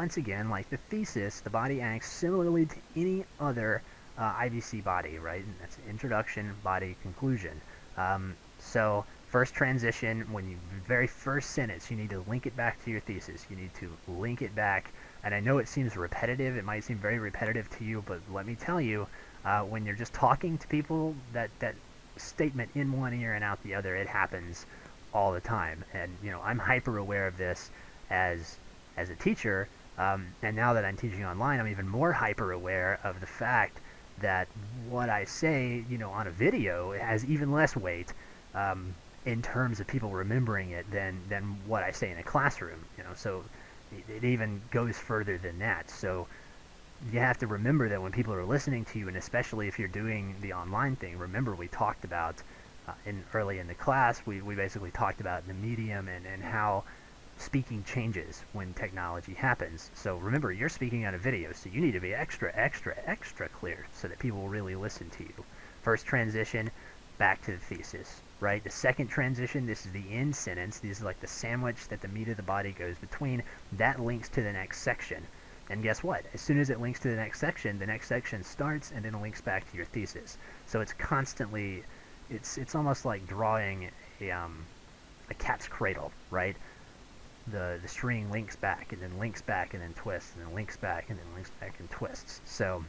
once again, like the thesis, the body acts similarly to any other IVC body, right? And that's introduction, body, conclusion. So first transition, when you very first sentence, you need to link it back to your thesis. You need to link it back. And I know it seems repetitive. It might seem very repetitive to you, but let me tell you, when you're just talking to people, that statement in one ear and out the other, it happens all the time. And I'm hyper aware of this as a teacher, and now that I'm teaching online, I'm even more hyper aware of the fact that what I say, on a video, it has even less weight in terms of people remembering it than what I say in a classroom. So it even goes further than that. So you have to remember that when people are listening to you, and especially if you're doing the online thing, remember we talked about early in the class, we basically talked about the medium and how speaking changes when technology happens. So remember, you're speaking on a video, so you need to be extra clear so that people will really listen to you. First transition, back to the thesis, right? The second transition, this is the end sentence. This is like the sandwich that the meat of the body goes between. That links to the next section. And guess what? As soon as it links to the next section starts and then links back to your thesis. So it's constantly, it's almost like drawing a cat's cradle, right? The string links back and then links back and then twists and then links back and then links back and twists. So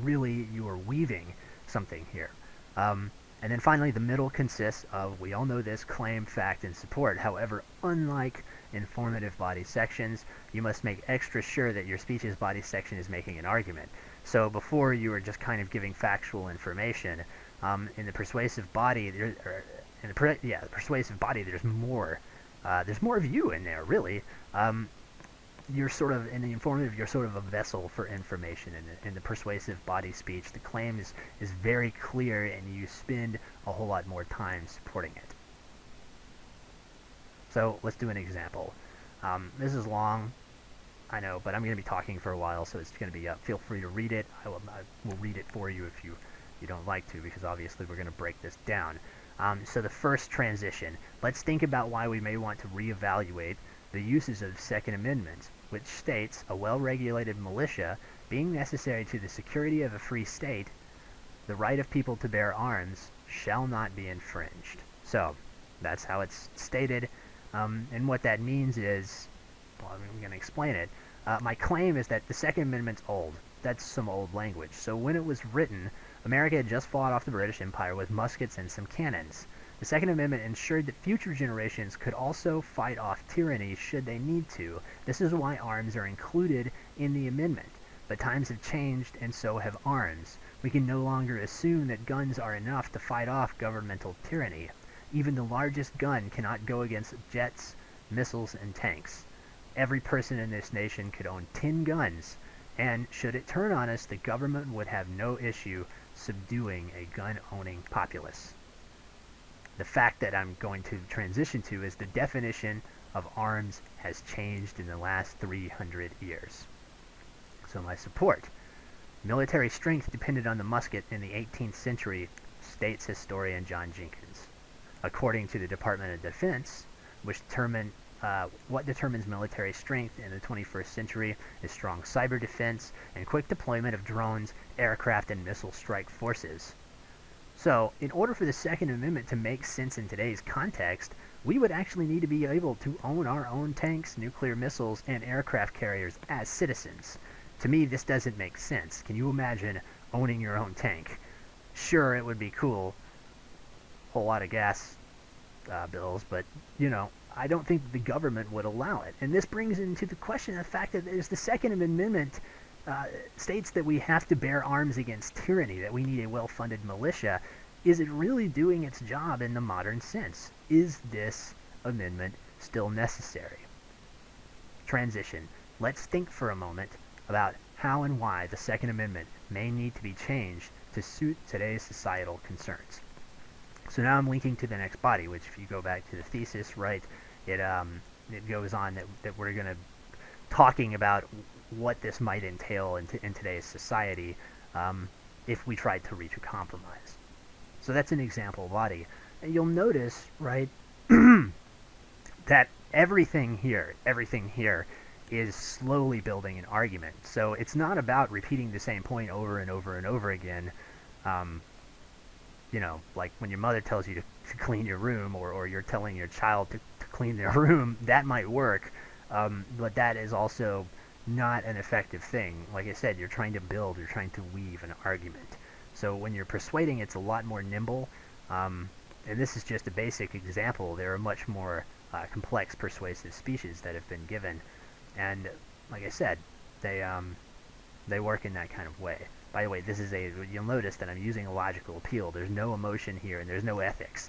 really you are weaving something here. And then finally the middle consists of, we all know this, claim, fact, and support. However, unlike informative body sections, you must make extra sure that your speech's body section is making an argument. So before you were just kind of giving factual information, in the persuasive body, the persuasive body, there's more of you in there, really. You're sort of, in the informative, you're sort of a vessel for information. In the persuasive body speech, the claim is very clear, and you spend a whole lot more time supporting it. So let's do an example. This is long, I know, but I'm going to be talking for a while, so it's going to be up. Feel free to read it. I will read it for you if you don't like to, because obviously we're going to break this down. So the first transition, let's think about why we may want to reevaluate the uses of the Second Amendment, which states, a well-regulated militia being necessary to the security of a free state, the right of people to bear arms shall not be infringed. So that's how it's stated, and what that means is, well, I'm going to explain it. My claim is that the Second Amendment's old. That's some old language. So when it was written, America had just fought off the British Empire with muskets and some cannons. The Second Amendment ensured that future generations could also fight off tyranny should they need to. This is why arms are included in the amendment. But times have changed, and so have arms. We can no longer assume that guns are enough to fight off governmental tyranny. Even the largest gun cannot go against jets, missiles, and tanks. Every person in this nation could own 10 guns, and should it turn on us, the government would have no issue subduing a gun-owning populace. The fact that I'm going to transition to is the definition of arms has changed in the last 300 years. So my support. Military strength depended on the musket in the 18th century, states historian John Jenkins. According to the Department of Defense, which what determines military strength in the 21st century is strong cyber defense and quick deployment of drones, aircraft, and missile strike forces. So, in order for the Second Amendment to make sense in today's context, we would actually need to be able to own our own tanks, nuclear missiles, and aircraft carriers as citizens. To me, this doesn't make sense. Can you imagine owning your own tank? Sure, it would be cool. Whole lot of gas bills, but, I don't think the government would allow it. And this brings into the question the fact that the Second Amendment states that we have to bear arms against tyranny, that we need a well-funded militia. Is it really doing its job in the modern sense? Is this amendment still necessary? Transition. Let's think for a moment about how and why the Second Amendment may need to be changed to suit today's societal concerns. So now I'm linking to the next body, which if you go back to the thesis, right, it goes on that we're going to talking about what this might entail in today's society if we tried to reach a compromise. So that's an example body. And you'll notice, right, that everything here is slowly building an argument. So it's not about repeating the same point over and over and over again. Um, like when your mother tells you to clean your room, or you're telling your child to clean their room, that might work, but that is also not an effective thing. Like I said, you're trying to weave an argument. So when you're persuading, it's a lot more nimble, and this is just a basic example. There are much more complex persuasive speeches that have been given, and like I said, they work in that kind of way. By the way, you'll notice that I'm using a logical appeal. There's no emotion here, and there's no ethics.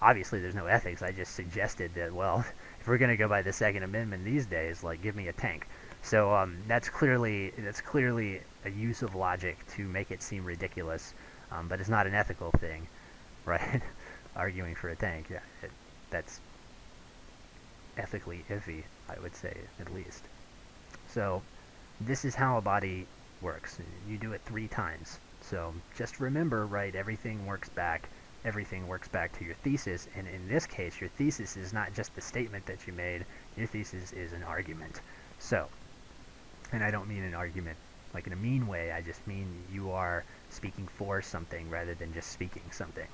Obviously, there's no ethics. I just suggested that, well, if we're going to go by the Second Amendment these days, like, give me a tank. So that's clearly a use of logic to make it seem ridiculous, but it's not an ethical thing, right? Arguing for a tank, yeah, that's ethically iffy, I would say, at least. So this is how a body works. You do it 3 times. So just remember, right, everything works back to your thesis, and in this case, your thesis is not just the statement that you made, your thesis is an argument. So, and I don't mean an argument like in a mean way, I just mean you are speaking for something rather than just speaking something.